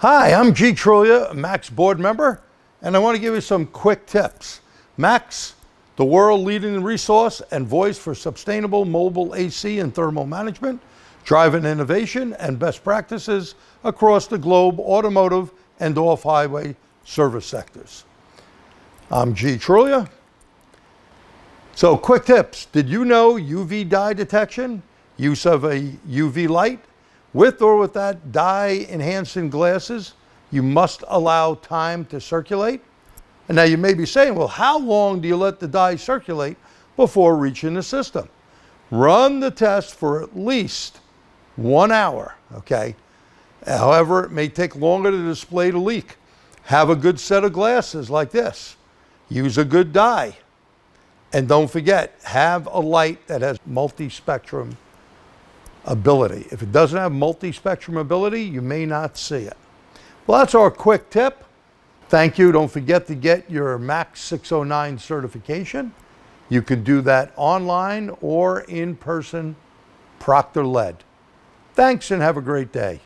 Hi, I'm G. Trulia, a MACS board member, and I want to give you some quick tips. MACS, the world leading resource and voice for sustainable mobile AC and thermal management, driving innovation and best practices across the globe, automotive and off-highway service sectors. I'm G. Trulia. So quick tips. Did you know UV dye detection, use of a UV light, with or without dye enhancing glasses, you must allow time to circulate? And now you may be saying, well, how long do you let the dye circulate before reaching the system? Run the test for at least 1 hour, okay? However, it may take longer to display the leak. Have a good set of glasses like this. Use a good dye. And don't forget, have a light that has multi-spectrum ability. If it doesn't have multi-spectrum ability, you may not see it. Well, that's our quick tip. Thank you. Don't forget to get your MACS 609 certification. You can do that online or in person, proctor-led. Thanks and have a great day.